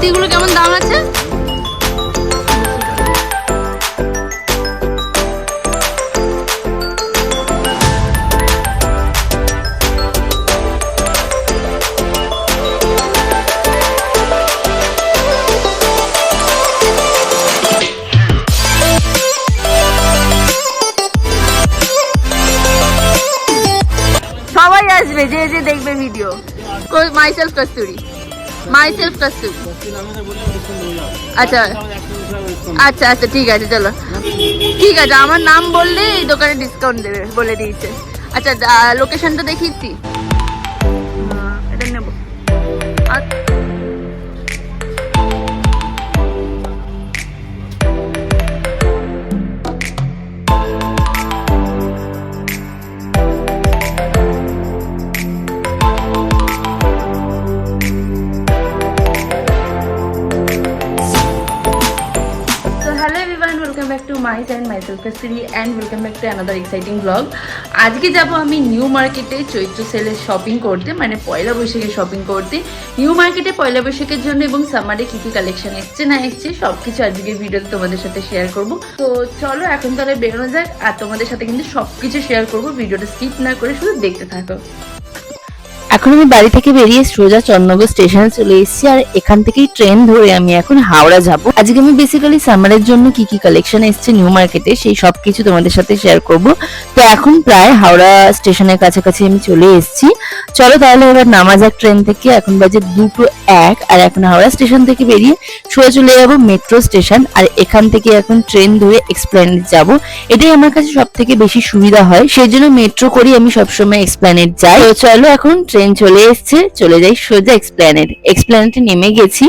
কুর্তিগুলো কেমন দাম আছে? সবাই আসবে যে যে দেখবে video. Myself kasuri, myself kasuri. আচ্ছা আচ্ছা আচ্ছা ঠিক আছে, চলো ঠিক আছে। আমার নাম বললে এই দোকানে ডিসকাউন্ট দেবে বলে দিয়েছে। আচ্ছা লোকেশনটা দেখিয়েছি, এটা নেবো। Welcome back to my channel myself Kasturi and welcome back to another exciting vlog. আজকে যাব আমি নিউ মার্কেটে চৈত্র সেলে শপিং করতে, মানে পয়লা বৈশাখে শপিং করতে। নিউ মার্কেটে পয়লা বৈশাখের জন্য এবং সামারে কি কি কালেকশন এসছে না এসছে সবকিছু আজকের ভিডিওতে তোমাদের সাথে শেয়ার করব। তো চলো এখন তাহলে বেরোনো যাক, আর তোমাদের সাথে কিন্তু সবকিছু শেয়ার করব। ভিডিওটা স্কিপ না করে শুধু দেখতে থাকো। এখন আমি বাড়ি থেকে বেরিয়ে সোজা চন্দ্রনগর স্টেশনে চলে এসেছি, আর এখান থেকেই ট্রেন ধরে আমি এখন হাওড়া যাব। আজকে আমি বেসিক্যালি সামারের জন্য কি কি কালেকশন এসেছে নিউ মার্কেটে সেই সবকিছু তোমাদের সাথে শেয়ার করব। তো এখন প্রায় হাওড়া স্টেশনের কাছাকাছি আমি চলে এসেছি। চলো তাহলে এবার নামা যাক ট্রেন থেকে। এখন বাজে 2:01, আর এখন হাওড়া স্টেশন থেকে বেরিয়ে সোজা চলে যাব মেট্রো স্টেশন, আর এখান থেকে এখন ট্রেন ধরে এক্সপ্ল্যানেড যাব। এটাই আমার কাছে সব থেকে বেশি সুবিধা হয়, সেই জন্য মেট্রো করি আমি সবসময় এক্সপ্ল্যানেড যাই। তো চলো এখন ট্রেন চলে এসছে, চলে যাই সোজা এক্সপ্ল্যানেডে নেমে গেছি।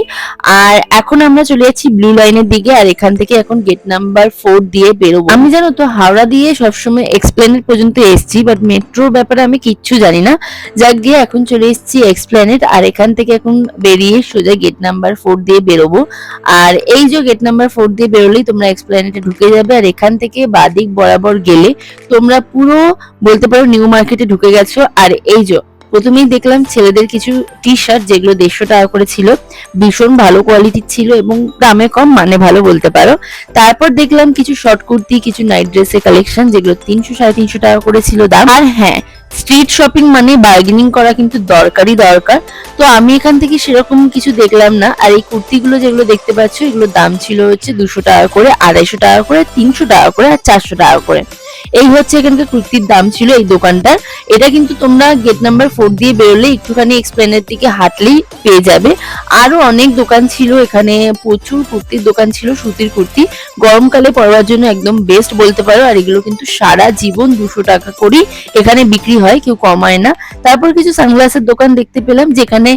আর এখন আমরা চলে যাচ্ছি ব্লু লাইনের দিকে, আর এখান থেকে এখন গেট নাম্বার 4 দিয়ে বেরোবো। আমি জানো তো হাওড়া দিয়ে সবসময় এক্সপ্ল্যানেড পর্যন্ত এসেছি, বাট মেট্রোর ব্যাপারে আমি কিচ্ছু জানি না। যাক গিয়ে এখন চলে এসেছি এক্সপ্ল্যানেড, আর এখান থেকে এখন বেরিয়ে সোজা গেট নাম্বার 4 দিয়ে বেরোবো। আর এই যে গেট নাম্বার 4 দিয়ে বেরোলেই তোমরা এক্সপ্ল্যানেডে ঢুকে যাবে, আর এখান থেকে বাদিক বরাবর গেলে তোমরা পুরো বলতে পারো নিউ মার্কেটে ঢুকে গেছো। আর এই যে প্রথমেই দেখলাম ছেলেদের কিছু টি শার্ট, যেগুলো 150 টাকা করে ছিল, ভীষণ ভালো কোয়ালিটির ছিল এবং দামে কম, মানে ভালো বলতে পারো। তারপর দেখলাম কিছু শর্ট কুর্তি, কিছু নাইট ড্রেসের কালেকশন, যেগুলো 300-350 টাকা করে ছিল দাম। আর হ্যাঁ, স্ট্রিট শপিং মানে বার্গেনিং করা কিন্তু দরকার। তো আমি এখান থেকে সেরকম কিছু দেখলাম না। আর এই কুর্তিগুলো যেগুলো দেখতে পাচ্ছ, এগুলোর দাম ছিল হচ্ছে 200 টাকা করে, 250 টাকা করে, 300 টাকা করে, আর 400 টাকা করে। এই হচ্ছে এখানকার কুর্তির দাম ছিল এই দোকানটার। এটা কিন্তু তোমরা গেট নাম্বার 4 দিয়ে বেরোলে একটুখানি এক্সপ্লেনের দিকে হাঁটলেই পেয়ে যাবে। আরো অনেক দোকান ছিল এখানে, প্রচুর কুর্তির দোকান ছিল, সুতির কুর্তি গরমকালে পরবার জন্য একদম বেস্ট বলতে পারো। আর এগুলো কিন্তু সারা জীবন 200 টাকা করেই এখানে বিক্রি হয়, কেউ কমায় না। তারপর কিছু সানগ্লাসের দোকান দেখতে পেলাম, যেখানে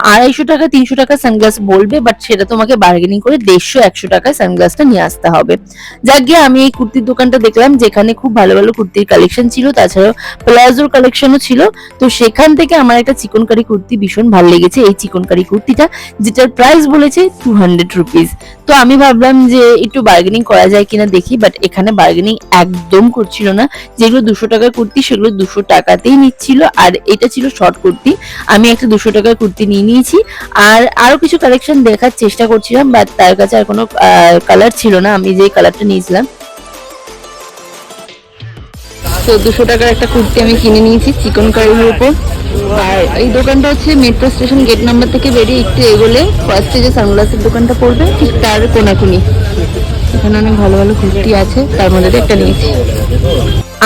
250 টাকা 300 টাকা সানগ্লাস বলবে, বাট সেটা তোমাকে বার্গেনিং করে 150-100 টাকায় সানগ্লাসটা নিয়ে আসতে হবে। যাক গিয়ে আমি এই কুর্তির দোকানটা দেখলাম, যেখানে খুব ভালো ভালো কুর্তির কালেকশন ছিল, তাছাড়াও প্লাজোর কালেকশনও ছিল। তো সেখান থেকে আমার একটা চিকনকারি কুর্তি ভীষণ ভালো লেগেছে, এই চিকনকারি কুর্তিটা, যেটার প্রাইস বলেছে 200 রুপিস। তো আমি ভাবলাম যে একটু বার্গেনিং করা যায় কিনা দেখি, বাট এখানে বার্গেনিং একদম করছিল না। যেগুলো 200 টাকার কুর্তি সেগুলো 200 টাকাতেই নিচ্ছিল। আর এটা ছিল শর্ট কুর্তি, আমি একটা 200 টাকার কুর্তি নিয়ে নিয়েছি। আর আরো কিছু কালেকশন দেখার চেষ্টা করছিলাম, বাট তার কাছে আর কোনো কালার ছিল না। আমি যে কালারটা নিয়েছিলাম, তো 200 টাকার একটা কুর্তি আমি কিনে নিয়েছি চিকনকারির উপর। আর এই দোকানটা হচ্ছে মেট্রো স্টেশন গেট নাম্বার থেকে বেরিয়ে একটু এগোলে ফার্স্টে যে সানগ্লাসের দোকানটা পড়বে ঠিক তার কোনাকুনি। এখানে অনেক ভালো ভালো কুর্তি আছে, তার মধ্যে একটা নিয়েছি।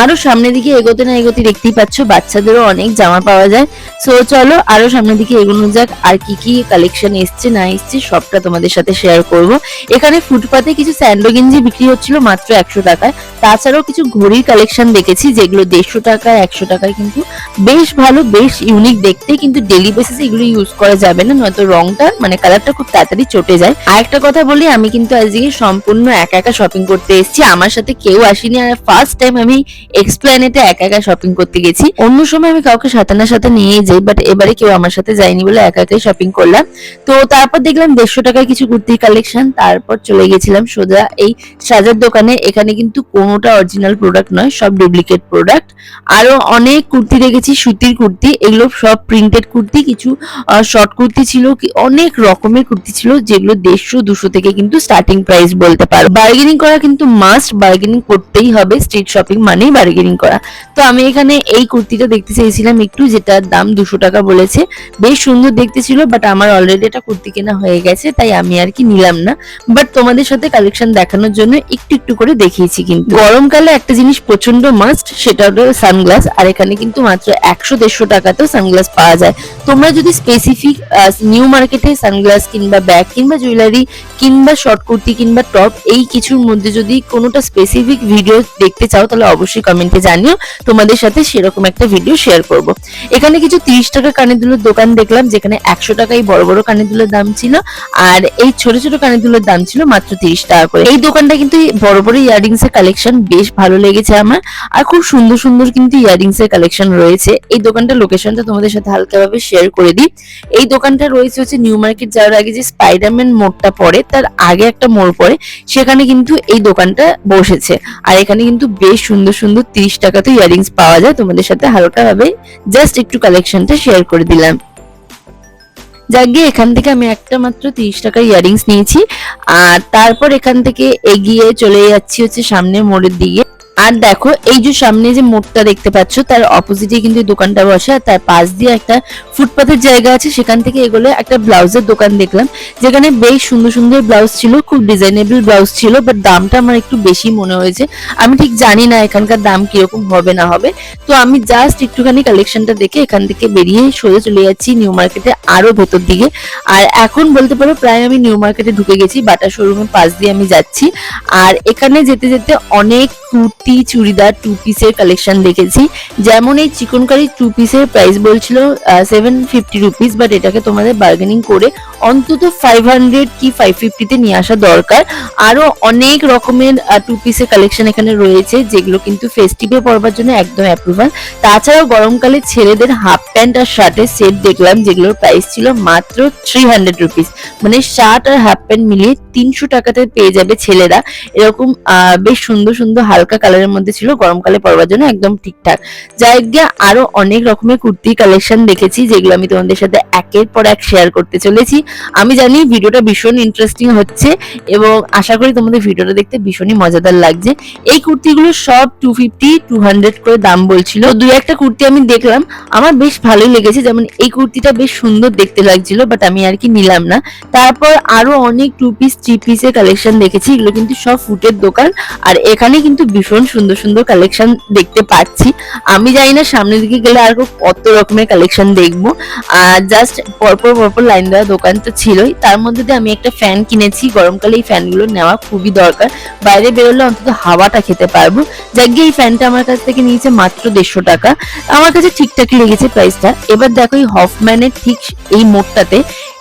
আরো সামনের দিকে এগোতে না এগোতে দেখতেই পাচ্ছ বাচ্চাদেরও অনেক জামা পাওয়া যায়। সো চলো আরো সামনের দিকে এগোনো যাক, আর কি কি কালেকশন এসছে না এসছে সবটা তোমাদের সাথে শেয়ার করব। এখানে ফুটপাতে কিছু স্যান্ডো গেঞ্জি বিক্রি হচ্ছিল মাত্র 100 টাকায়। তাছাড়াও কিছু ঘড়ির কালেকশন দেখেছি, যেগুলো 150 টাকায় 100 টাকায় কিন্তু বেশ ভালো, বেশ ইউনিক দেখতে। কিন্তু ডেলি বেসিসে এগুলো ইউজ করা যাবে না, নয়তো রংটা মানে কালারটা খুব তাড়াতাড়ি চটে যায়। আর একটা কথা বলি, আমি কিন্তু আজকে সম্পূর্ণ একা একা শপিং করতে এসেছি, আমার সাথে কেউ আসেনি। আর ফার্স্ট টাইম আমি এক্সপ্ল্যানেটে একা একা শপিং করতে গেছি। অন্য সময় আমি কাউকে সাথে না সাথে নিয়েই যাই, বাট এবারে কেউ আমার সাথে যায়নি বলে একা একাই শপিং করলাম। তো তারপর দেখলাম 150 টাকায় কিছু কুর্তির কালেকশন, তারপর চলে গেছিলাম সোজা এই সাজার দোকানে। এখানে কিন্তু কোনোটা অরিজিনাল প্রোডাক্ট নয়, সব ডুপ্লিকেট প্রোডাক্ট। আরো অনেক কুর্তি দেখেছি, সুতির কুর্তি, এগুলো সব প্রিন্টেড কুর্তি, কিছু শর্ট কুর্তি ছিল, অনেক রকমের কুর্তি ছিল যেগুলো 150-200 থেকে কিন্তু স্টার্টিং প্রাইস বলতে পারো। বার্গেনিং করা কিন্তু মাস্ট, বার্গেনিং করতেই হবে, স্ট্রিট শপিং মানেই বার্গেনিং করা। তো আমি এখানে এই কুর্তিটা দেখতে চাইছিলাম একটু, যেটার দাম 200 টাকা বলেছে। বেশ সুন্দর দেখতে ছিল, বাট আমার অলরেডি এটা কুর্তি কেনা হয়ে গেছে, তাই আমি আর কি নিলাম না। বাট তোমাদের সাথে কালেকশন দেখানোর জন্য একটু একটু করে দেখিয়েছি। কিন্তু গরমকালে একটা জিনিস প্রচন্ড মাস্ট, সেটা হলো সানগ্লাস। আর এখানে কিন্তু মাত্র 100-150 টাকাতেও সানগ্লাস পাওয়া যায়। তোমরা যদি স্পেসিফিক নিউ মার্কেটে সানগ্লাস কিংবা ব্যাগ কিংবা জুয়েলারি কিংবা শর্ট কুর্তি কিংবা টপ এই কিছুর মধ্যে যদি কোনোটা স্পেসিফিক ভিডিও দেখতে চাও, তাহলে অবশ্যই কমেন্টে জানিও, তোমাদের সাথে সেরকম একটা ভিডিও শেয়ার করব। এখানে কিছু 30 টাকা কানের দুলের দোকান দেখলাম, যেখানে 100 টাকায় বড় বড় কানের দুলের দাম ছিল, আর এই ছোট ছোট কানের দুলের দাম ছিল মাত্র 30 টাকা করে। এই দোকানটা কিন্তু বড় বড় ইয়াররিংস এর কালেকশন বেশ ভালো লেগেছে আমার, আর খুব সুন্দর সুন্দর কিন্তু ইয়াররিংস এর কালেকশন রয়েছে। এই দোকানটার লোকেশনটা তোমাদের সাথে হালকাভাবে শেয়ার করে দিই। এই দোকানটা রয়েছে হচ্ছে নিউ মার্কেট যাওয়ার আগে যে স্পাইডারম্যান মোড়টা পড়ে, তার আগে একটা মোড় পড়ে, সেখানে কিন্তু এই দোকানটা বসেছে। আর এখানে কিন্তু বেশ সুন্দর সুন্দর 30 টাকাতে ইয়াররিংস পাওয়া যায়। তোমাদের সাথে হালকাভাবে জাস্ট একটু কালেকশনটা শেয়ার করে দিলাম। যাক গিয়ে এখান থেকে আমি একটা মাত্র 30 টাকার ইয়াররিংস নিয়েছি, আর তারপর এখান থেকে এগিয়ে চলে যাচ্ছি হচ্ছে সামনের মোড়ের দিকে। আর দেখো এই যে সামনে যে মোড়টা দেখতে পাচ্ছ, তার অপোজিটে কিন্তু দোকানটা বসে, আর তার পাশ দিয়ে একটা ফুটপাথের জায়গা আছে, সেখান থেকে এগুলো একটা ব্লাউজের দোকান দেখলাম, যেখানে বেশ সুন্দর সুন্দর ব্লাউজ ছিল, খুব ডিজাইনেবল ব্লাউজ ছিল, বাট দামটা আমার একটু বেশি মনে হয়েছে। আমি ঠিক জানি না এখানকার দাম কিরকম হবে না হবে, তো আমি জাস্ট একটুখানি কালেকশনটা দেখে এখান থেকে বেরিয়ে সোজা চলে যাচ্ছি নিউ মার্কেটে আরো ভেতর দিকে। আর এখন বলতে পারো প্রায় আমি নিউ মার্কেটে ঢুকে গেছি, বাটা শোরুমের পাশ দিয়ে আমি যাচ্ছি। আর এখানে যেতে যেতে অনেক কুর্তি, চুড়িদার, 2 পিসের কালেকশন দেখেছি। যেমন এই চিকনকারি 2 পিসের প্রাইস বলছিল 750 রুপিস, বাট এটাকে তোমাদের বার্গেনিং করে অন্তত 500 কি 550 তে নিয়ে আসা দরকার। আরো অনেক রকমের 2 পিসের কালেকশন এখানে রয়েছে, যেগুলো কিন্তু ফেস্টিভে পরবার জন্য একদম অ্যাপ্রুভাল। তাছাড়াও গরমকালে ছেলেদের হাফ প্যান্ট আর শার্টের সেট দেখলাম, যেগুলোর প্রাইস ছিল মাত্র 300 রুপিস, মানে শার্ট আর হাফ প্যান্ট মিলিয়ে 300 টাকাতে পেয়ে যাবে ছেলেরা। এরকম বেশ সুন্দর সুন্দর হালকা কালারের মধ্যে ছিল, গরমকালে পরবার জন্য একদম ঠিকঠাক। যাই গিয়ে আরো অনেক রকমের কুর্তি কালেকশন দেখেছি, যেগুলো আমি তোমাদের সাথে একের পর এক শেয়ার করতে চলেছি। আমি জানি ভিডিওটা ভীষণ ইন্টারেস্টিং হচ্ছে, এবং আশা করি তোমাদের ভিডিওটা দেখতে ভীষণই মজাদার লাগছে। এই কুর্তিগুলো সব 250-200 করে দাম বলছিল। দুই একটা কুর্তি আমি দেখলাম, আমার বেশ ভালোই লেগেছে, যেমন এই কুর্তিটা বেশ সুন্দর দেখতে লাগছিল, বাট আমি আর কি নিলাম না। তারপর আরো অনেক 2 পিস 3 পিসের কালেকশন দেখেছি, এগুলো কিন্তু সব ফুটের দোকান, আর এখানে কিন্তু ভীষণ সুন্দর সুন্দর কালেকশন দেখতে পাচ্ছি। আমি জানি না সামনের দিকে গেলে আর কত রকমের কালেকশন দেখবো। আর জাস্ট পরপর পরপর লাইন দেওয়া দোকান তো ছিলই, তার মধ্যে দিয়ে আমি একটা ফ্যান কিনেছি। গরমকালে এই ফ্যানগুলো নেওয়া খুবই দরকার, বাইরে বেরোলে অন্তত হাওয়াটা খেতে পারবো। যাক গিয়ে এই ফ্যানটা আমার কাছ থেকে নিয়েছে মাত্র 150 টাকা, আমার কাছে ঠিকঠাকই লেগেছে প্রাইসটা। এবার দেখো এই হফম্যানের ঠিক এই মোড়টাতে,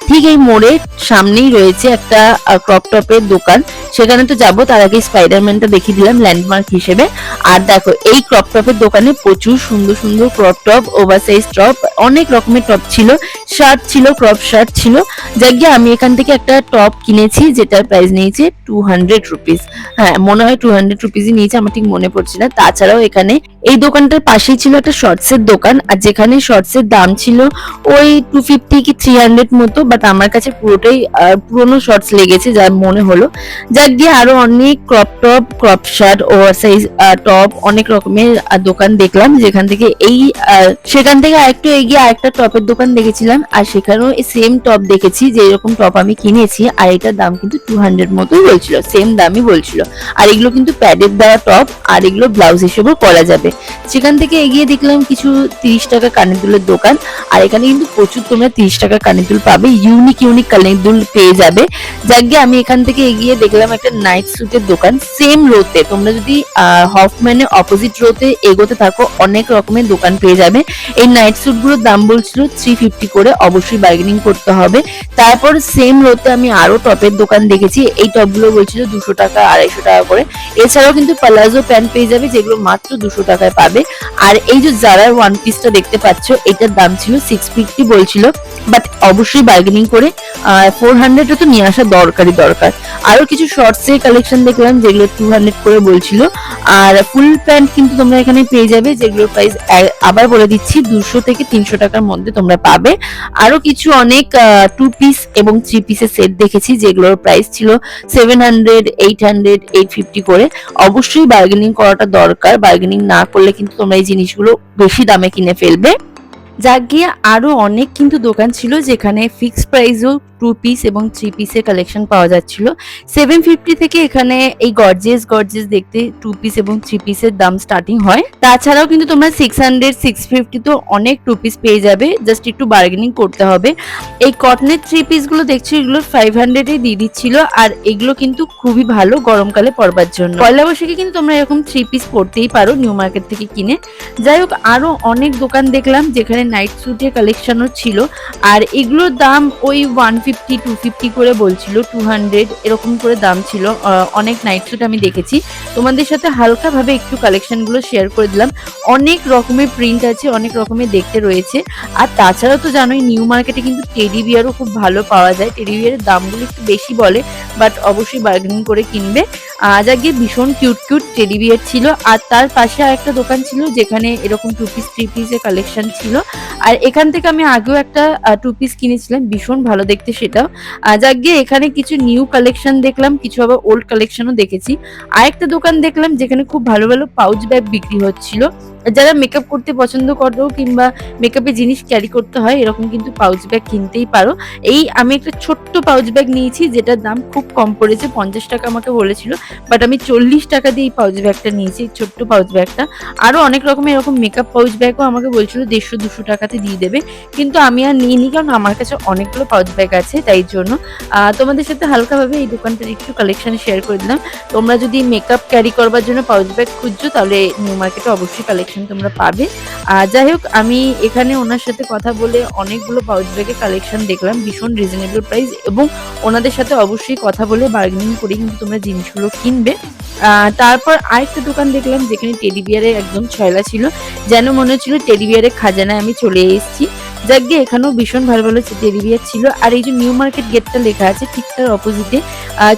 ঠিক এই মোড়ের সামনেই রয়েছে একটা ক্রপ টপের দোকান, সেখানে তো যাবো, তার আগে স্পাইডারম্যানটা দেখিয়ে দিলাম ল্যান্ডমার্ক হিসেবে। আর দেখো এই ক্রপ টপের দোকানে প্রচুর সুন্দর সুন্দর ক্রপ টপ, ওভারসাইজ টপ, অনেক রকমের টপ ছিল, শার্ট ছিল, ক্রপ শার্ট ছিল। যাক গিয়ে আমি এখান থেকে একটা টপ কিনেছি, যেটার প্রাইস নিয়েছে 200 রুপিস। হ্যাঁ মনে হয় 200 রুপিসই নিয়েছে, আমার ঠিক মনে পড়ছে না। তাছাড়াও এখানে এই দোকানটার পাশেই ছিল একটা শর্টসের দোকান, আর যেখানে শর্টসের দাম ছিল ওই 250 কি 300 মতো, বাট আমার কাছে পুরোটাই পুরোনো শর্টস লেগেছে যা মনে হলো। যাক দিয়ে আরো অনেক crop top, crop shirt, oversize top, অনেক রকমের দোকান দেখলাম, যেখান থেকে সেখান থেকে আরেকটু এগিয়ে আরেকটা টপের দোকান দেখেছিলাম, আর সেখানেও সেম টপ দেখেছি, যে এরকম টপ আমি কিনেছি, আর এটার দাম কিন্তু 200 মতোই বলছিল, সেম দামই বলছিল। আর এগুলো কিন্তু প্যাডের দেওয়া টপ, আর এগুলো ব্লাউজ হিসেবেও পরা যাবে। সেখান থেকে এগিয়ে দেখলাম কিছু 30 টাকা কানের দুলের দোকান। আর এখানে কিন্তু প্রচুর তোমরা 30 টাকা কানের দুল পাবে, ইউনিক ইউনিক কানের দুল পেয়ে যাবে। যাকে আমি এখান থেকে এগিয়ে দেখলাম একটা নাইট স্যুটের দোকান, সেম রোতে। তোমরা যদি হফম্যানের অপোজিট রোতে এগোতে থাকো অনেক রকমের দোকান পেয়ে যাবে। এই নাইট স্যুট গুলোর দাম বলছিল 350 করে, অবশ্যই বার্গেনিং করতে হবে। তারপর সেম রোতে আমি আরো টপের দোকান দেখেছি, এই টপগুলো বলছিল 200 টাকা 250 টাকা করে। এছাড়াও কিন্তু প্লাজো প্যান্ট পেয়ে যাবে যেগুলো মাত্র 200 টাকায় পাবে। আর এই যে জারার ওয়ান পিসটা দেখতে পাচ্ছ, এটার দাম ছিল 650 বলছিল, বাট অবশ্যই বার্গেনিং করে 400 তো নিয়ে আসা দরকার। আরো কিছু শর্টস এর কালেকশন দেখলাম যেগুলো 200 করে বলছিল। আর ফুল প্যান্ট কিন্তু তোমরা এখানে পেয়ে যাবে যেগুলোর প্রাইস আবার বলে দিচ্ছি 200 থেকে 300 টাকার মধ্যে তোমরা পাবে। আরো কিছু অনেক 2 পিস এবং 3 পিসের সেট দেখেছি যেগুলোর প্রাইস ছিল 700, 800, 850 করে। অবশ্যই বার্গেনিং করাটা দরকার, বার্গেনিং না করলে কিন্তু তোমরা এই জিনিসগুলো বেশি দামে কিনে ফেলবে। যাক গিয়ে আরো অনেক কিন্তু দোকান ছিল যেখানে ফিক্সড প্রাইসও 2 পিস এবং 3 পিসের কালেকশন পাওয়া যাচ্ছিল। 750 থেকে এখানে এই গর্জিয়াস দেখতে 2 পিস এবং 3 পিসের দাম স্টার্টিং হয়। তাছাড়াও কিন্তু তোমরা 600, 650 তো অনেক 2 পিস পেয়ে যাবে, জাস্ট একটু বার্গেনিং করতে হবে। এই কটনের 3 পিস গুলো দেখছো, এগুলো 500 এ দিয়ে দিচ্ছিল। আর এগুলো কিন্তু খুবই ভালো গরমকালে পরবার জন্য। পয়লা বৈশাখে কিন্তু তোমরা এরকম 3 পিস পরতেই পারো নিউ মার্কেট থেকে কিনে। যাই হোক, আরো অনেক দোকান দেখলাম যেখানে নাইট স্যুটের কালেকশনও ছিল। আর এগুলোর দাম ওই 150, 250 করে বলছিল, 200 এরকম করে দাম ছিল। অনেক নাইট স্যুট আমি দেখেছি, তোমাদের সাথে হালকা ভাবে একটু কালেকশন গুলো শেয়ার করে দিলাম। অনেক রকমের প্রিন্ট আছে, অনেক রকমের দেখতে রয়েছে। আর তাছাড়াও তো জানোই নিউ মার্কেটে কিন্তু টেডি বিয়ারও খুব ভালো পাওয়া যায়। টেডি বিয়ারের দামগুলো একটু বেশি বলে, বাট অবশ্যই বার্গেনিং করে কিনবে। যাকে ভীষণ কিউট টেডি বিয়ার ছিল। আর তার পাশে আরেকটা দোকান ছিল যেখানে এরকম 2 পিস 3 পিসের কালেকশন ছিল। আর এখান থেকে আমি আগেও একটা 2 পিস কিনেছিলাম, ভীষণ ভালো দেখতে সেটাও। যাক গিয়ে এখানে কিছু নিউ কালেকশন দেখলাম, কিছু আবার ওল্ড কালেকশনও দেখেছি। আরেকটা দোকান দেখলাম যেখানে খুব ভালো পাউচ ব্যাগ বিক্রি হচ্ছিল। যারা মেকআপ করতে পছন্দ করো কিংবা মেকআপে জিনিস ক্যারি করতে হয়, এরকম কিন্তু পাউচ ব্যাগ কিনতেই পারো। এই আমি একটা ছোট্ট পাউচ ব্যাগ নিয়েছি যেটার দাম খুব কম পড়েছে, 50 টাকা আমাকে বলেছিল, বাট আমি 40 টাকা দিয়ে এই পাউচ ব্যাগটা নিয়েছি, ছোট্ট পাউচ ব্যাগটা। আরো অনেক রকমের এরকম মেকআপ পাউচ ব্যাগও আমাকে বলছিল 150-200 টাকাতে দিয়ে দেবে, কিন্তু আমি আর নিইনি কারণ আমার কাছে অনেকগুলো পাউচ ব্যাগ আছে, তাই জন্য তোমাদের সাথে হালকাভাবে এই দোকানটার একটু কালেকশন শেয়ার করে দিলাম। তোমরা যদি মেকআপ ক্যারি করবার জন্য পাউচ ব্যাগ খুঁজছো তাহলে নিউ মার্কেটে অবশ্যই কালেকশন তোমরা পাবে। যাই হোক, আমি এখানে ওনার সাথে কথা বলে অনেকগুলো পাউচ ব্যাগের কালেকশন দেখলাম, ভীষণ রিজনেবল প্রাইস, এবং ওনাদের সাথে অবশ্যই কথা বলে বার্গেনিং করে কিন্তু তোমরা জিনিসগুলো কিনবে। তারপর আরেকটা দোকান দেখলাম যেখানে টেডি বিয়ারের একদম ছয়লা ছিল, যেন মনে হচ্ছিল টেডি বিয়ারের খাজানায় আমি চলে এসেছি। যাক গিয়ে এখানেও ভীষণ ভালো টেডি বিয়ার ছিল। আর এই যে নিউ মার্কেট গেটটা লেখা আছে ঠিক তার অপোজিটে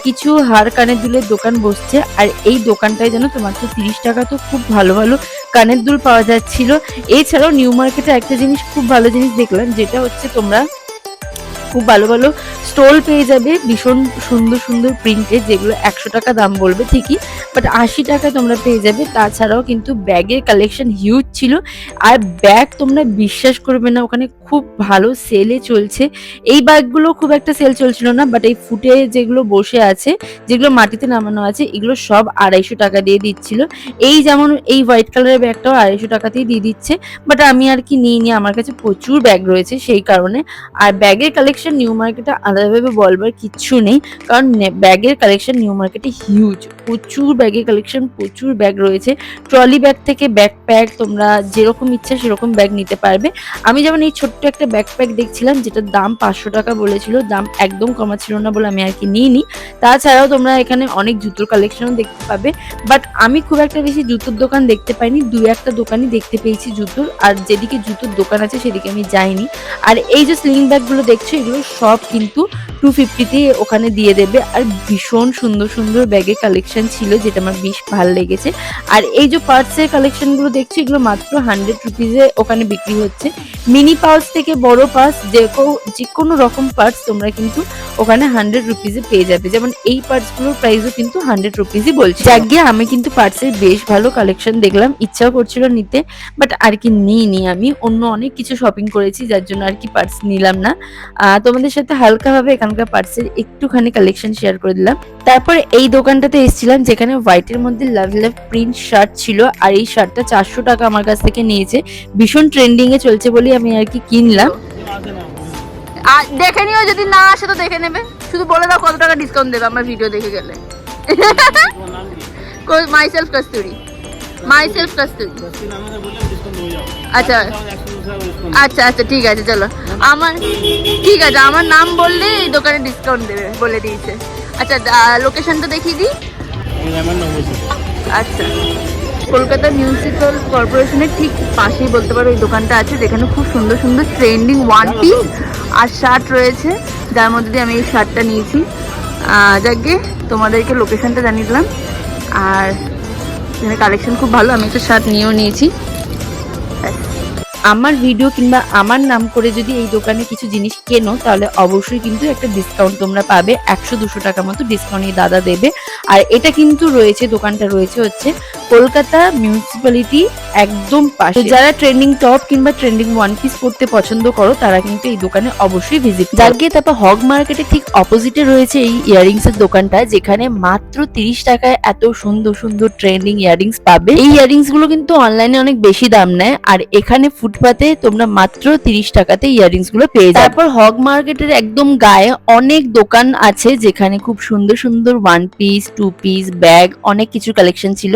কিছু হার কানের দুলের দোকান বসছে। আর এই দোকানটায় যেন তো মাত্র 30 টাকা তো খুব ভালো কানের দুল পাওয়া যাচ্ছিল। এছাড়াও নিউ মার্কেটে একটা জিনিস খুব ভালো জিনিস দেখলাম, যেটা হচ্ছে তোমরা খুব ভালো স্টোল পেয়ে যাবে ভীষণ সুন্দর প্রিন্টের, যেগুলো 100 টাকা দাম বলবে ঠিকই, বাট 80 টাকা তোমরা পেয়ে যাবে। তাছাড়াও কিন্তু ব্যাগের কালেকশন হিউজ ছিল। আর ব্যাগ তোমরা বিশ্বাস করবে না, ওখানে খুব ভালো সেলে চলছে। এই ব্যাগগুলো খুব একটা সেল চলছিল না, বাট এই ফুটে যেগুলো বসে আছে, যেগুলো মাটিতে নামানো আছে, এগুলো সব 250 টাকা দিয়ে দিচ্ছিল। এই যেমন এই হোয়াইট কালারের ব্যাগটাও 250 টাকাতেই দিয়ে দিচ্ছে, বাট আমি আর কি নিইনি, আমার কাছে প্রচুর ব্যাগ রয়েছে সেই কারণে। আর ব্যাগের কালেকশন নিউ মার্কেটে আলাদাভাবে বলবার কিচ্ছু নেই, কারণ ব্যাগের কালেকশন নিউ মার্কেটে হিউজ, প্রচুর ব্যাগের কালেকশন, প্রচুর ব্যাগ রয়েছে। ট্রলি ব্যাগ থেকে ব্যাকপ্যাক, তোমরা যেরকম ইচ্ছা সেরকম ব্যাগ নিতে পারবে। আমি যেমন এই ছোট্ট একটা ব্যাকপ্যাক দেখছিলাম যেটার দাম 500 টাকা বলেছিল, দাম একদম কমা ছিল না বলে আমি আর কি নিইনি। তাছাড়াও তোমরা এখানে অনেক জুতোর কালেকশনও দেখতে পাবে, বাট আমি খুব একটা বেশি জুতোর দোকান দেখতে পাইনি, 2-1টা দোকানই দেখতে পেয়েছি জুতোর। আর যেদিকে জুতোর দোকান আছে সেদিকে আমি যাইনি। আর এই যে স্লিং ব্যাগগুলো দেখছো, এগুলো সব কিন্তু 250-তে ওখানে দিয়ে দেবে। আর ভীষণ সুন্দর ব্যাগের কালেকশন ছিল, যেটা আমার বেশ ভালো লেগেছে। আর এই যে পার্টসের কালেকশনগুলো দেখছো, এগুলো মাত্র 100 রুপিজে ওখানে বিক্রি হচ্ছে। মিনি পার্স থেকে বড় পার্স, যে কোনো রকম পার্টস তোমরা কিন্তু ওখানে 100 রুপিজে পেয়ে যাবে। যেমন এই পার্টসগুলোর প্রাইসও কিন্তু 100 রুপিজই বলছে। যাক গিয়ে আমি কিন্তু পার্টসের বেশ ভালো কালেকশন দেখলাম, ইচ্ছাও করছিল নিতে, বাট আর কি নিইনি। আমি অন্য অনেক কিছু শপিং করেছি, যার জন্য আর কি পার্টস নিলাম না। তোমাদের সাথে হালকা হালকাভাবে এখানকার পার্টসের একটুখানি কালেকশন শেয়ার করে দিলাম। তারপর এই দোকানটাতে এসেছিলাম যেখানে হোয়াইটের মধ্যে লাভ লাভ প্রিন্ট শার্ট ছিল, আর এই শার্টটা 400 টাকা আমার কাছ থেকে নিয়েছে। ভীষণ ট্রেন্ডিং এ চলছে বলে আমি আর কি কিনলাম। আর দেখে নিও, যদি না আসে তো দেখে নেবে, শুধু বলে দাও কত টাকা ডিসকাউন্ট দেবে আমার ভিডিও দেখে গেলে। Myself kasuri, myself kasuri. আচ্ছা আচ্ছা আচ্ছা ঠিক আছে, চলো আমার ঠিক আছে, আমার নাম বললে এই দোকানে ডিসকাউন্ট দেবে বলে দিয়েছে। আচ্ছা লোকেশনটা দেখিয়ে দিই। আচ্ছা, কলকাতা মিউনিসিপ্যাল কর্পোরেশনের ঠিক পাশেই বলতে পারো এই দোকানটা আছে, যেখানে খুব সুন্দর সুন্দর ট্রেন্ডিং ওয়ান পিস আর শার্ট রয়েছে, যার মধ্যে দিয়ে আমি এই শার্টটা নিয়েছি। যাকে তোমাদেরকে লোকেশনটা জানিয়ে দিলাম। আর এখানে কালেকশন খুব ভালো, আমি একটা শার্ট নিয়েও নিয়েছি। আমার ভিডিও কিংবা আমার নাম করে যদি এই দোকানে কিছু জিনিস কেনো তাহলে অবশ্যই কিন্তু একটা ডিসকাউন্ট তোমরা পাবে, 100-200 টাকা মতো ডিসকাউন্ট এই দাদা দেবে। আর এটা কিন্তু রয়েছে, দোকানটা রয়েছে হচ্ছে কলকাতা মিউনিসিপ্যালিটি একদম পাশে। যারা ট্রেন্ডিং টপ কিংবা ট্রেন্ডিং ওয়ান পিস পড়তে পছন্দ করো তারা কিন্তু এই দোকানে অবশ্যই ভিজিট করবে। তারপর হগ মার্কেটের ঠিক অপোজিটে রয়েছে এই ইয়ারিংস এর দোকানটা, যেখানে মাত্র 30 টাকায় এত সুন্দর সুন্দর ট্রেন্ডিং ইয়ারিংস পাবে। এই ইয়ারিংস গুলো কিন্তু অনলাইনে অনেক বেশি দাম নেয়, আর এখানে ফুটপাতে তোমরা মাত্র 30 টাকাতে ইয়ারিংস গুলো পেয়ে যাবে। তারপর হগ মার্কেটের একদম গায়ে অনেক দোকান আছে, যেখানে খুব সুন্দর সুন্দর one piece, two piece, bag, অনেক কিছু কালেকশন ছিল।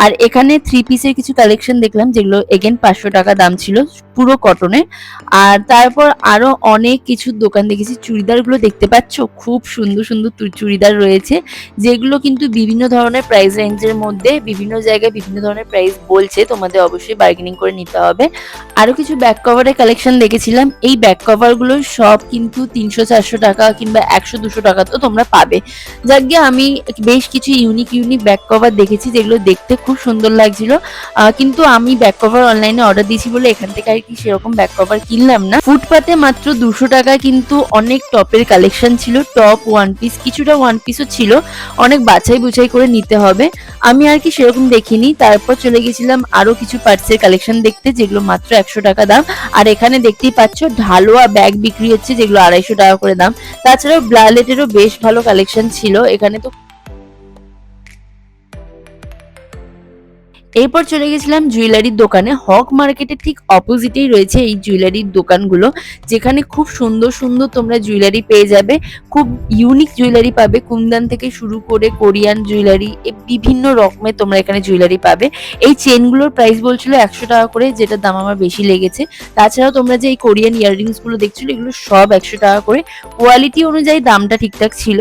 আর এখানে 3 পিসের কিছু কালেকশন দেখলাম, যেগুলো এগেন 500 টাকা দাম ছিল, পুরো কটনের। আর তারপর আরো অনেক কিছু দোকান দেখেছি। চুড়িদার গুলো দেখতে পাচ্ছ, খুব সুন্দর সুন্দর চুড়িদার রয়েছে, যেগুলো কিন্তু বিভিন্ন ধরনের প্রাইস রেঞ্জের মধ্যে, বিভিন্ন জায়গায় বিভিন্ন ধরনের প্রাইস বলছে, তোমাদের অবশ্যই বার্গেনিং করে নিতে হবে। আরো কিছু ব্যাক কভারের কালেকশন দেখেছিলাম। এই ব্যাক কভার গুলো সব কিন্তু 300-400 টাকা কিংবা 100-200 টাকা তো তোমরা পাবে। যাক গিয়ে আমি বেশ কিছু ইউনিক ব্যাক কভার দেখেছি, যেগুলো দেখতে খুব সুন্দর লাগছিল। কিন্তু আমি ব্যাক কভার অনলাইনে অর্ডার দিয়েছি বলে এখান থেকে আর কি সেরকম ব্যাক কভার কিনলাম না। ফুটপাতে মাত্র 200 টাকায় কিন্তু অনেক টপের কালেকশন ছিল, টপ, ওয়ান পিস, কিছুটা ওয়ান পিসও ছিল, অনেক বাছাই বুছাই করে নিতে হবে। আমি আর কি সেরকম দেখিনি। তারপর চলে গেছিলাম আরো কিছু পার্টসের কালেকশন দেখতে, যেগুলো মাত্র 100 টাকা দাম। আর এখানে দেখতেই পাচ্ছ ঢালোয়া ব্যাগ বিক্রি হচ্ছে, যেগুলো 250 টাকা করে দাম। তাছাড়াও ব্লালেটেরও বেশ ভালো কালেকশন ছিল এখানে। তো এরপর চলে গেছিলাম জুয়েলারির দোকানে। হগ মার্কেটের ঠিক অপোজিটেই রয়েছে এই জুয়েলারির দোকানগুলো, যেখানে খুব সুন্দর সুন্দর তোমরা জুয়েলারি পেয়ে যাবে, খুব ইউনিক জুয়েলারি পাবে। কুন্দন থেকে শুরু করে কোরিয়ান জুয়েলারি, বিভিন্ন রকমের তোমরা এখানে জুয়েলারি পাবে। এই চেনগুলোর প্রাইস বলছিল 100 টাকা করে, যেটা দাম আমার বেশি লেগেছে। তাছাড়াও তোমরা যে এই কোরিয়ান ইয়াররিংস গুলো দেখছিল, এগুলো সব 100 টাকা করে। কোয়ালিটি অনুযায়ী দামটা ঠিকঠাক ছিল।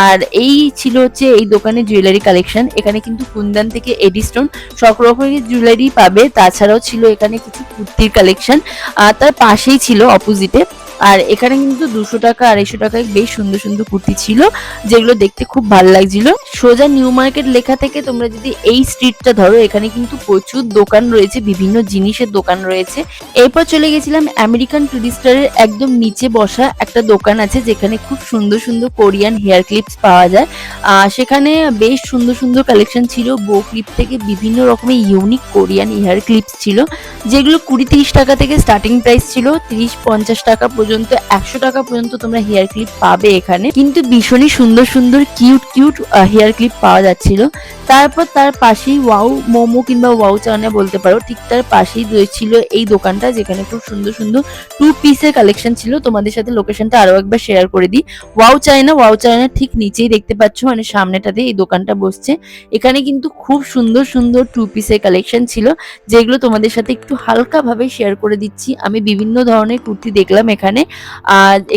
আর এই ছিল হচ্ছে এই দোকানে জুয়েলারি কালেকশন। এখানে কিন্তু কুন্দন থেকে এডিস্টোন সব রকমের জুয়েলারি পাবে। তাছাড়াও ছিল এখানে কিছু কুর্তির কালেকশন, তার পাশেই ছিল অপোজিটে। আর এখানে কিন্তু 200 টাকা 250 টাকায় বেশ সুন্দর সুন্দর কুর্তি ছিল, যেগুলো দেখতে খুব ভালো লাগছিল। সোজা নিউ মার্কেট লেখা থেকে তোমরা যদি এই স্ট্রিটটা ধরো, এখানে কিন্তু প্রচুর দোকান রয়েছে, বিভিন্ন জিনিসের দোকান রয়েছে। এরপর চলে গেছিলাম আমেরিকান টুরিস্টারের একদম নিচে বসা একটা দোকান আছে, যেখানে খুব সুন্দর সুন্দর কোরিয়ান হেয়ার ক্লিপস পাওয়া যায়। সেখানে বেশ সুন্দর সুন্দর কালেকশন ছিল, বো ক্লিপ থেকে বিভিন্ন রকমের ইউনিক কোরিয়ান হেয়ার ক্লিপস ছিল, যেগুলো 20-30 টাকা থেকে স্টার্টিং প্রাইস ছিল। 30-50 টাকা পর্যন্ত, 100 টাকা পর্যন্ত তোমরা হেয়ার ক্লিপ পাবে এখানে। কিন্তু ভীষণই সুন্দর সুন্দর কিউট হেয়ার ক্লিপ পাওয়া যাচ্ছিল। তারপর তার পাশেই ওয়াও মোমো কিংবা ওয়াও চায়না বলতে পারো, ঠিক তার পাশেই ছিল এই দোকানটা, যেখানে খুব সুন্দর সুন্দর 2 পিসের কালেকশন ছিল। তোমাদের সাথে লোকেশনটা আরো একবার শেয়ার করে দিই। ওয়াও চায়না ঠিক নিচেই দেখতে পাচ্ছ, মানে সামনেটাতে এই দোকানটা বসছে। এখানে কিন্তু খুব সুন্দর সুন্দর 2 পিসের কালেকশন ছিল, যেগুলো তোমাদের সাথে একটু হালকা ভাবে শেয়ার করে দিচ্ছি। আমি বিভিন্ন ধরনের কুর্তি দেখলাম এখানে।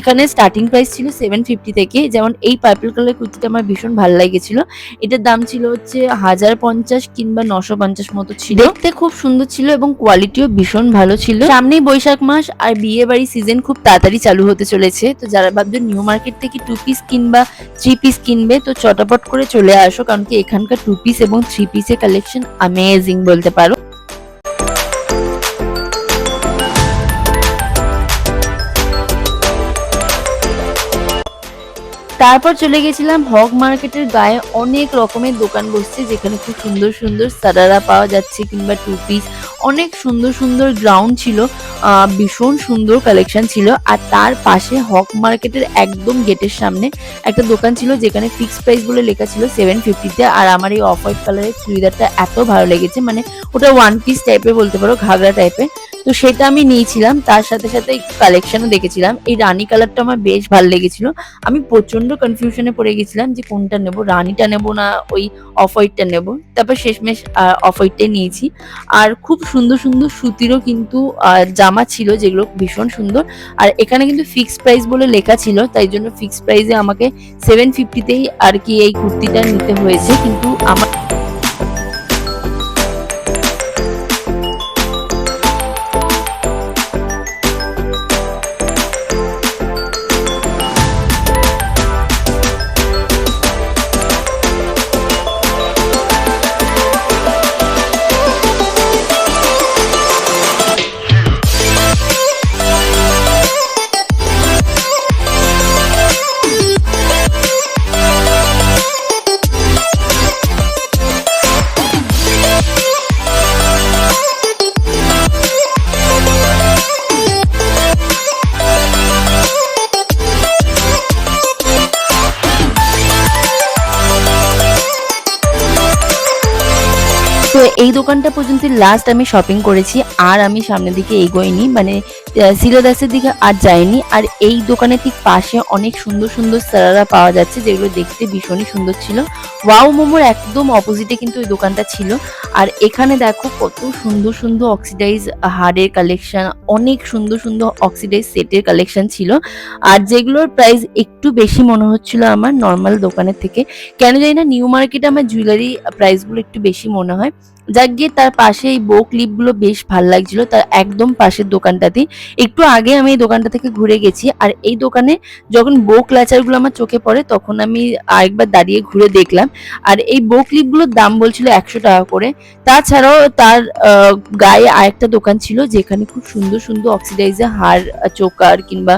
এখানে স্টার্টিং প্রাইস ছিল 750 থেকে। যেমন এই পার্পল কালার কুর্তিটা আমার ভীষণ ভালো লেগেছিল, এটার দাম ছিল হচ্ছে 1050 কিংবা 950 মতো ছিল। দেখতে খুব সুন্দর ছিল এবং কোয়ালিটিও ভীষণ ভালো ছিল। সামনেই বৈশাখ মাস আর বিয়ে বাড়ি সিজন খুব তাড়াতাড়ি চালু হতে চলেছে, তো যারা ভাবছো নিউ মার্কেট থেকে 2 পিস কিংবা 3 পিস কিনবে, তো চটাপট করে চলে আসো, কারণ কি এখানকার 2 পিস এবং 3 পিসের কালেকশন অ্যামেজিং বলতে পারো। তারপর চলে গেছিলাম হগ মার্কেটের গায়ে অনেক রকমের দোকান বসছে, যেখানে খুব সুন্দর সুন্দর সারারা পাওয়া যাচ্ছে কিংবা 2 পিস, অনেক সুন্দর সুন্দর গ্রাউন্ড ছিল, ভীষণ সুন্দর কালেকশন ছিল। আর তার পাশে হক মার্কেটের একদম গেটের সামনে একটা দোকান ছিল যেখানে ফিক্সড প্রাইস বলে লেখা ছিল 750-তে। আর আমার এই অফ হোয়াইট কালারের চুড়িদারটা এত ভালো লেগেছে, মানে ওটা ওয়ান পিস টাইপের বলতে পারো, ঘাগরা টাইপের। তো সেটা আমি নিয়েছিলাম, তার সাথে সাথে কালেকশনও দেখেছিলাম। এই রানী কালারটা আমার বেশ ভালো লেগেছিল। আমি প্রচন্ড কনফিউশনে পড়ে গেছিলাম যে কোনটা নেব, রানীটা নেব না ওই অফ হোয়াইটটা নেব। তারপর শেষমেশ অফ হোয়াইটটাই নিয়েছি। আর খুব সুন্দর সুন্দর সুতিরও কিন্তু জামা ছিল যেগুলো ভীষণ সুন্দর। আর এখানে কিন্তু ফিক্সড প্রাইস বলে লেখা ছিল, তাই জন্য ফিক্সড প্রাইসে আমাকে 750-তেই আর কি এই কুর্তিটা নিতে হয়েছে। কিন্তু আমার তো এই দোকানটা পর্যন্ত লাস্ট আমি শপিং করেছি, আর আমি সামনের দিকে এগোইনি, মানে সিলেদাসের দিকে আর যাইনি। আর এই দোকানের ঠিক পাশে অনেক সুন্দর সুন্দর সারারা পাওয়া যাচ্ছে যেগুলো দেখতে ভীষণই সুন্দর ছিল। ওয়াও মোমোর একদম অপোজিটে কিন্তু ওই দোকানটা ছিল। আর এখানে দেখো কত সুন্দর সুন্দর অক্সিডাইজ হাড়ের কালেকশন, অনেক সুন্দর সুন্দর অক্সিডাইজ সেটের কালেকশন ছিল। আর যেগুলোর প্রাইস একটু বেশি মনে হচ্ছিল আমার নর্মাল দোকানের থেকে। কেন জানি না নিউ মার্কেটে আমার জুয়েলারি প্রাইসগুলো একটু বেশি মনে হয়। যাক গিয়ে তার পাশে এই বো ক্লিপগুলো বেশ ভাল লাগছিল, তার একদম পাশের দোকানটাতে। একটু আগে আমি এই দোকানটা থেকে ঘুরে গেছি, আর এই দোকানে যখন বো ক্লাচারগুলো আমার চোখে পড়ে তখন আমি আরেকবার দাঁড়িয়ে ঘুরে দেখলাম। আর এই বো ক্লিপগুলোর দাম বলছিল 100 টাকা করে। তাছাড়াও তার গায়ে আরেকটা দোকান ছিল যেখানে খুব সুন্দর সুন্দর অক্সিডাইজের হার, চোকার কিংবা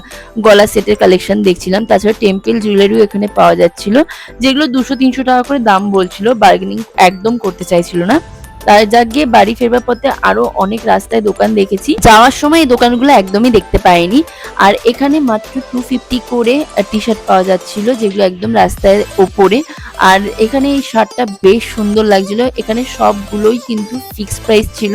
গলা সেটের কালেকশন দেখছিলাম। তাছাড়া টেম্পল জুয়েলারিও এখানে পাওয়া যাচ্ছিল, যেগুলো 200-300 টাকা করে দাম বলছিল, বার্গেনিং একদম করতে চাইছিল না। তার যাক গিয়ে বাড়ি ফেরবার পথে আরো অনেক রাস্তায় দোকান দেখেছি, যাওয়ার সময় এই দোকানগুলো একদমই দেখতে পাইনি। আর এখানে মাত্র 250 করে টি শার্ট পাওয়া যাচ্ছিল, যেগুলো একদম রাস্তার ওপরে। আর এখানে এই শার্টটা বেশ সুন্দর লাগছিল। এখানে সবগুলোই কিন্তু ফিক্সড প্রাইস ছিল,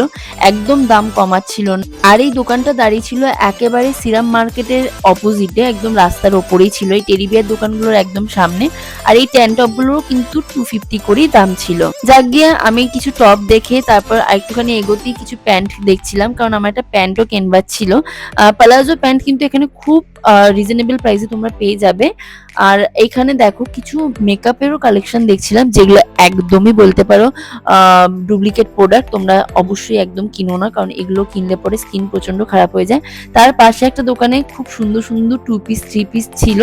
একদম দাম কমাচ্ছিল না। আর এই দোকানটা দাঁড়িয়ে ছিল একেবারে সিরাম মার্কেটের অপোজিটে, একদম রাস্তার ওপরেই ছিল, এই টেডি বিয়ার দোকানগুলোর একদম সামনে। আর এই ট্যান টপগুলোরও কিন্তু 250 করেই দাম ছিল। যাক গিয়ে আমি কিছু টপ দেখে তারপর একটুখানি এগোতেই কিছু প্যান্ট দেখছিলাম, কারণ আমার একটা প্যান্টও কেনবার ছিল। প্লাজো প্যান্ট কিন্তু এখানে খুব রিজনেবল প্রাইসে তোমরা পেয়ে যাবে। আর এখানে দেখো কিছু মেকআপেরও কালেকশন দেখছিলাম, যেগুলো একদমই বলতে পারো ডুপ্লিকেট প্রোডাক্ট। তোমরা অবশ্যই একদম কিনো না, কারণ এগুলো কিনলে পরে স্কিন প্রচন্ড খারাপ হয়ে যায়। তার পাশে একটা দোকানে খুব সুন্দর সুন্দর 2 পিস 3 পিস ছিল।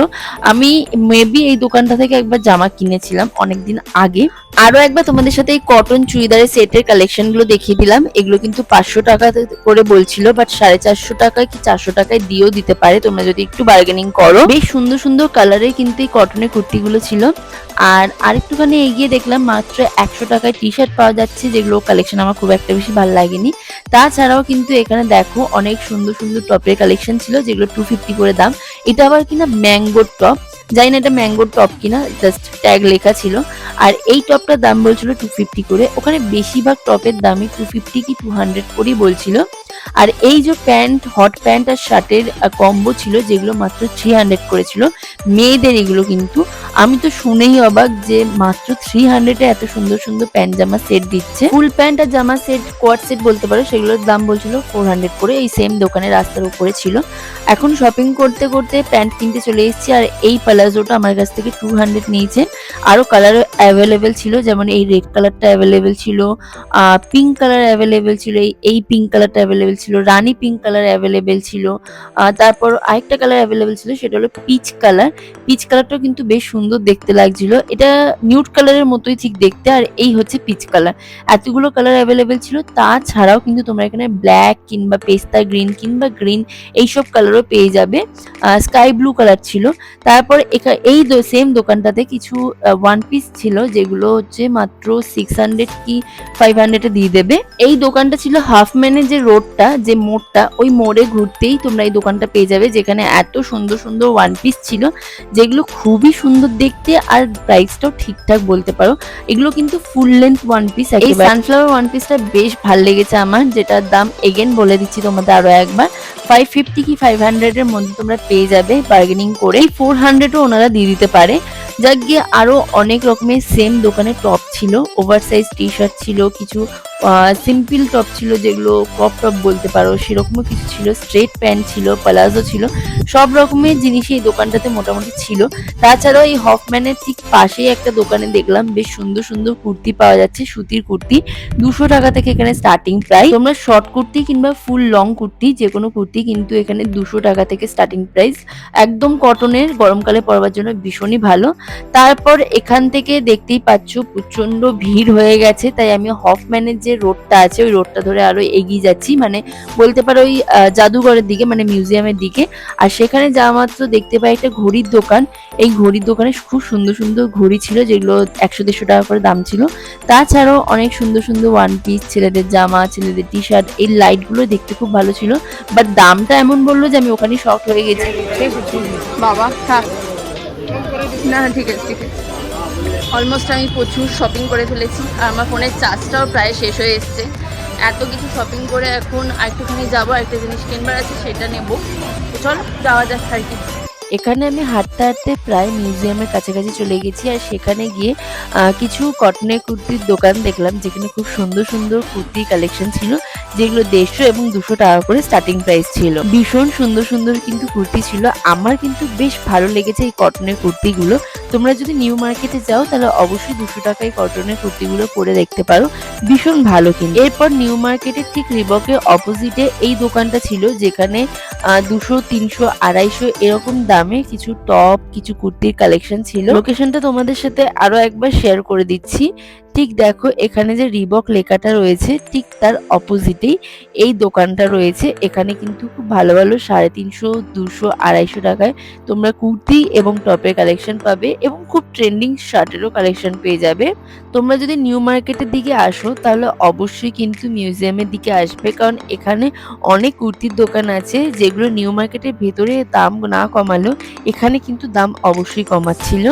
আমি মেবি এই দোকানটা থেকে একবার জামা কিনেছিলাম অনেকদিন আগে। আরো একবার তোমাদের সাথে এই কটন চুড়িদারের সেটের কালেকশন গুলো দেখিয়ে দিলাম। এগুলো কিন্তু 500 টাকা করে বলছিল, বাট 450 টাকায় কি 400 টাকায় দিয়েও দিতে পারে তোমরা যদি একটু বার্গেনিং করো। বেশ সুন্দর সুন্দর কালারের কিন্তু এই কটনের কুর্তিগুলো ছিল। আর আরেকটুখানি এগিয়ে দেখলাম মাত্র 100 টাকায় টি শার্ট পাওয়া যাচ্ছে, যেগুলো কালেকশন আমার খুব একটা বেশি ভালো লাগেনি। তাছাড়াও কিন্তু এখানে দেখো অনেক সুন্দর সুন্দর টপের কালেকশন ছিল, যেগুলো 250 করে দাম। এটা আবার কিনা ম্যাঙ্গোর টপ, জানি না এটা ম্যাঙ্গোর টপ কিনা, জাস্ট ট্যাগ লেখা ছিল। আর এই টপটার দাম বলছিল 250 করে। ওখানে বেশিরভাগ টপের দামই 250 কি 200 করেই বলছিল। আর এই যে প্যান্ট, হট প্যান্ট আর শার্টের কম্বো ছিল, যেগুলো মাত্র 300 করেছিল মেয়েদের। এগুলো কিন্তু আমি তো শুনেই অবাক যে মাত্র 300-এ এত সুন্দর সুন্দর প্যান্ট জামা সেট দিচ্ছে। ফুল প্যান্ট আর জামা সেট, কোয়াড সেট বলতে পারো, সেগুলোর দাম বলছিল 400 করে। এই সেম দোকানে রাস্তার উপরে ছিল। এখন শপিং করতে করতে প্যান্ট কিনতে চলে এসেছি, আর এই প্লাজোটা আমার কাছ থেকে 200 নিয়েছে। আরো কালার অ্যাভেলেবেল ছিল, যেমন এই রেড কালারটা অ্যাভেলেবেল ছিল, পিঙ্ক কালার অ্যাভেলেবেল ছিল, এই পিঙ্ক কালারটা অ্যাভেলেবেল অ্যাভেলেবেল ছিল, রানী পিঙ্ক কালার অ্যাভেলেবেল ছিল, তারপর আরেকটা কালার অ্যাভেলেবেল ছিল, সেটা হলো পিচ কালার। পিচ কালারটাও কিন্তু বেশ সুন্দর দেখতে লাগছিল। এটা নিউড কালারের মতোই ঠিক দেখতে, আর এই হচ্ছে পিচ কালার। এতগুলো কালার অ্যাভেলেবেল ছিল। তাছাড়াও কিন্তু তোমরা এখানে ব্ল্যাক কিংবা পেস্তা গ্রিন কিংবা গ্রিন এইসব কালারও পেয়ে যাবে। স্কাই ব্লু কালার ছিল। তারপর এই সেম দোকানটাতে কিছু ওয়ান পিস ছিল, যেগুলো হচ্ছে মাত্র 600 কি 500 এ দিয়ে দেবে। এই দোকানটা ছিল হাফম্যানের যে রোডটা, যে মোড়টা, ওই মোড়ে ঘুরতেই তোমরা এই দোকানটা পেয়ে যাবে, যেখানে এত সুন্দর সুন্দর ওয়ান পিস ছিল, যেগুলো খুবই সুন্দর দেখতে আর প্রাইসটাও ঠিকঠাক বলতে পারো। এগুলো কিন্তু ফুল লেন্থ ওয়ান পিস। এই সানফ্লাওয়ার ওয়ান পিসটা বেশ ভাল লেগেছে আমার, যেটার দাম এগেন বলে দিচ্ছি তোমাদের আরো একবার, 550 কি 500 এর মধ্যে তোমরা পেয়ে যাবে বার্গেনিং করে। 400ও ওনারা দিয়ে দিতে পারে। যাক গিয়ে আরো অনেক রকমের সেম দোকানে টপ ছিল, ওভারসাইজ টি শার্ট ছিল, কিছু সিম্পল টপ ছিল যেগুলো ক্রপ টপ বলতে পারো, সেরকমও কিছু ছিল, স্ট্রেট প্যান্ট ছিল, প্লাজো ছিল, সব রকমের জিনিসই এই দোকানটাতে মোটামুটি ছিল। তাছাড়াও এই হফম্যানের ঠিক পাশেই একটা দোকানে দেখলাম বেশ সুন্দর সুন্দর কুর্তি পাওয়া যাচ্ছে, সুতির কুর্তি। 200 টাকা থেকে এখানে স্টার্টিং প্রাইস। তোমরা শর্ট কুর্তি কিংবা ফুল লং কুর্তি, যে কোনো কুর্তি কিন্তু এখানে 200 টাকা থেকে স্টার্টিং প্রাইস। একদম কটনের, গরমকালে পরবার জন্য ভীষণই ভালো। তারপর এখান থেকে দেখতেই পাচ্ছ প্রচন্ড ভিড় হয়ে গেছে, তাই আমি হফম্যানের যে রোডটা আছে ওই রোডটা ধরে আরো এগিয়ে যাচ্ছি, মানে বলতে পারো ওই জাদুঘরের দিকে, মানে মিউজিয়ামের দিকে। আর সেখানে যাওয়া মাত্র দেখতে পাই একটা ঘড়ির দোকান। এই ঘড়ির দোকানে খুব সুন্দর সুন্দর ঘড়ি ছিল, যেগুলো 100-150 টাকা করে দাম ছিল। তাছাড়াও অনেক সুন্দর সুন্দর ওয়ান পিস, ছেলেদের জামা, ছেলেদের টি শার্ট, এই লাইটগুলো দেখতে খুব ভালো ছিল, বাট দামটা এমন বললো যে আমি ওখানে শক হয়ে গেছি। বাবা থাক না, ঠিক আছে ঠিক আছে। অলমোস্ট আমি প্রচুর শপিং করে ফেলেছি, আর আমার ফোনের চার্জটাও প্রায় শেষ হয়ে এসছে। এত কিছু শপিং করে এখন একটুখানি যাবো, একটা জিনিস কিনবার আছে, সেটা নেবো। তো চল যাওয়া যাক আর কি। এখানে আমি হাঁটতে হাঁটতে প্রায় মিউজিয়ামের কাছাকাছি চলে গেছি, আর সেখানে গিয়ে কিছু কটনের কুর্তির দোকান দেখলাম, যেখানে খুব সুন্দর সুন্দর কুর্তির কালেকশন ছিল, যেগুলো 150 এবং 200 টাকা করে স্টার্টিং প্রাইস ছিল। ভীষণ সুন্দর সুন্দর কিন্তু কুর্তি ছিল। আমার কিন্তু বেশ ভালো লেগেছে এই কটনের কুর্তিগুলো। তোমরা যদি নিউ মার্কেটে যাও তাহলে অবশ্যই 200 টাকায় কটনের কুর্তিগুলো পরে দেখতে পারো, ভীষণ ভালো কিন্তু। এরপর নিউ মার্কেটের ঠিক রিবকের অপোজিটে এই দোকানটা ছিল, যেখানে 200, 300, 250 এরকম দামে কিছু টপ, কিছু কুর্তির কালেকশন ছিল। লোকেশনটা তোমাদের সাথে আরো একবার শেয়ার করে দিচ্ছি। ঠিক দেখো, এখানে যে রিবক লেখাটা রয়েছে ঠিক তার অপোজিটেই এই দোকানটা রয়েছে। এখানে কিন্তু খুব ভালো ভালো 350, 200, 250 টাকায় তোমরা কুর্তি এবং টপের কালেকশন পাবে, এবং খুব ট্রেন্ডিং শার্টেরও কালেকশন পেয়ে যাবে। তোমরা যদি নিউ মার্কেটের দিকে আসো তাহলে অবশ্যই কিন্তু মিউজিয়ামের দিকে আসবে, কারণ এখানে অনেক কুর্তির দোকান আছে, যেগুলো নিউ মার্কেটের ভেতরে দাম না কমালেও এখানে কিন্তু দাম অবশ্যই কমাচ্ছিল।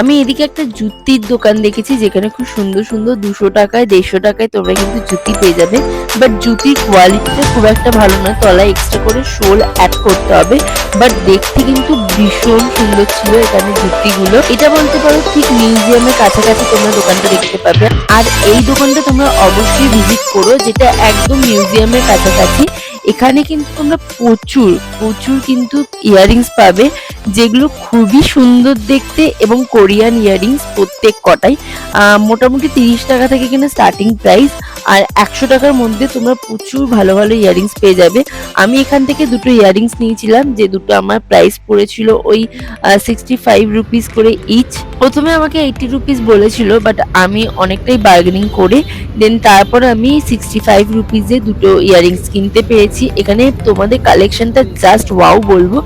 আমি এদিকে একটা জুতির দোকান দেখেছি, যেখানে খুব সুন্দর সুন্দর 200 টাকায় 150 টাকায় তোমরা কিন্তু জুতি পেয়ে যাবে, বাট জুতির কোয়ালিটিটা খুব একটা ভালো নয়, তলায় এক্সট্রা করে শোল অ্যাড করতে হবে, বাট দেখতে কিন্তু ভীষণ সুন্দর ছিল এখানে জুতিগুলো। এটা বলতে পারো ঠিক মিউজিয়ামের কাছাকাছি তোমরা দোকানটা দেখতে পাবে। আর এই দোকানটা তোমরা অবশ্যই ভিজিট করো, যেটা একদম মিউজিয়ামের কাছাকাছি। এখানে কিন্তু তোমরা প্রচুর প্রচুর কিন্তু ইয়াররিংস পাবে, যেগুলো খুবই সুন্দর দেখতে, এবং কোরিয়ান ইয়াররিংস প্রত্যেক কটাই। মোটামুটি 30 টাকা থেকে কিনা স্টার্টিং প্রাইস, আর 100 টাকার মধ্যে তোমরা প্রচুর ভালো ভালো ইয়াররিংস পেয়ে যাবে। আমি এখান থেকে দুটো ইয়াররিংস নিয়েছিলাম, যে দুটো আমার প্রাইস পড়েছিল ওই 65 রুপিস করে ইচ। প্রথমে আমাকে 80 রুপিস বলেছিল, বাট আমি অনেকটাই বার্গেনিং করে দেন তারপর আমি 65 রুপিসে দুটো ইয়াররিংস কিনতে পেরেছি। এখানে তোমাদের কালেকশনটা জাস্ট ওয়াও বলবো,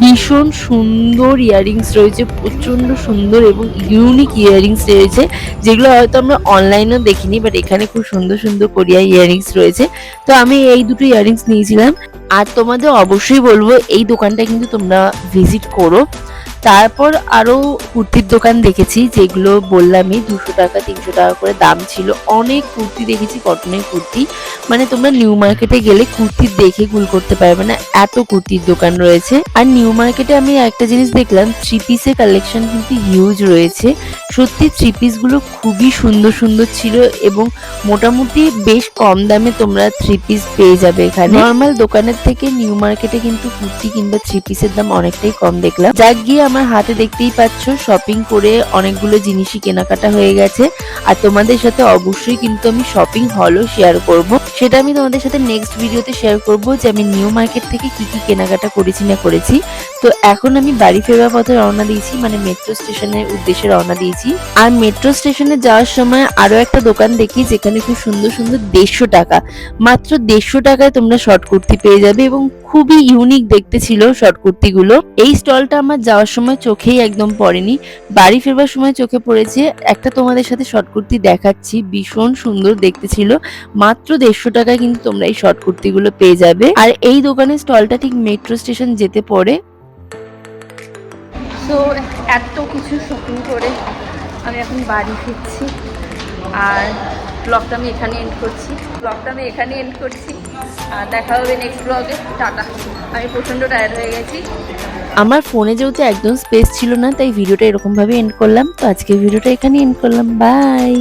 ভীষণ সুন্দর ইয়াররিংস রয়েছে, প্রচন্ড সুন্দর এবং ইউনিক ইয়াররিংস রয়েছে, যেগুলো হয়তো আমরা অনলাইনেও দেখিনি, বাট এখানে খুব সুন্দর সুন্দর কোরিয়া ইয়াররিংস রয়েছে। তো আমি এই দুটো ইয়াররিংস নিয়েছিলাম, আর তোমাদের অবশ্যই বলবো এই দোকানটা কিন্তু তোমরা ভিজিট করো। তারপর আরো কুর্তির দোকান দেখেছি, যেগুলো বললামই 200 টাকা 300 টাকা করে দাম ছিল। অনেক কুর্তি দেখেছি, কটনের কুর্তি, মানে তোমরা নিউ মার্কেটে গেলে কুর্তি দেখে কুল করতে পারবে না, এত কুর্তির দোকান রয়েছে। আর নিউ মার্কেটে আমি একটা জিনিস দেখলাম, থ্রি পিসের কালেকশন কিন্তু হিউজ রয়েছে। সত্যি থ্রি পিস গুলো খুবই সুন্দর সুন্দর ছিল, এবং মোটামুটি বেশ কম দামে তোমরা থ্রি পিস পেয়ে যাবে এখানে। নর্মাল দোকানের থেকে নিউ মার্কেটে কিন্তু কুর্তি কিংবা থ্রি পিসের দাম অনেকটাই কম দেখলাম। যাক গিয়ে আমার হাতে দেখতেই পাচ্ছ শপিং করে অনেকগুলো জিনিসই কেনাকাটা হয়ে গেছে। আর তোমাদের সাথে অবশ্যই কিন্তু আমি শপিং হলও শেয়ার করব। সেটা আমি তোমাদের সাথে নেক্সট ভিডিওতে শেয়ার করব যে আমি নিউ মার্কেট থেকে কি কি কেনাকাটা করেছি না করেছি। তো এখন আমি বাড়ি ফেরার পথে রওনা দিয়েছি, মানে মেট্রো স্টেশনের উদ্দেশ্যে রওনা দিয়েছি। আর মেট্রো স্টেশনে যাওয়ার সময় আরো একটা দোকান দেখি যেখানে খুব সুন্দর সুন্দর 150 টাকা, মাত্র 150 টাকায় তোমরা শর্ট কুর্তি পেয়ে যাবে এবং খুবই ইউনিক দেখতে ছিল শর্ট কুর্তিগুলো। এই স্টলটা আমার যাওয়ার সময় চোখেই একদম পড়েনি, বাড়ি ফেরবার সময় চোখে পড়েছে। একটা তোমাদের সাথে শর্ট কুর্তি দেখাচ্ছি, ভীষণ সুন্দর দেখতে ছিল। মাত্র 150 টাকায় কিন্তু তোমরা এই শর্ট কুর্তিগুলো পেয়ে যাবে। আর এই দোকানের স্টলটা ঠিক মেট্রো স্টেশন যেতে পড়ে। তো এত কিছু শপিং করে আমি এখন বাড়ি ফিরছি, আর ব্লগটা আমি এখানে এন্ড করছি। আর দেখা হবে নেক্সট ব্লগে। টাটা। আমি প্রচণ্ড টায়ার্ড হয়ে গেছি। আমার ফোনে যেহেতু একদম স্পেস ছিল না, তাই ভিডিওটা এরকম ভাবে এন্ড করলাম। তো আজকে ভিডিওটা এখানে এন্ড করলাম। বাই।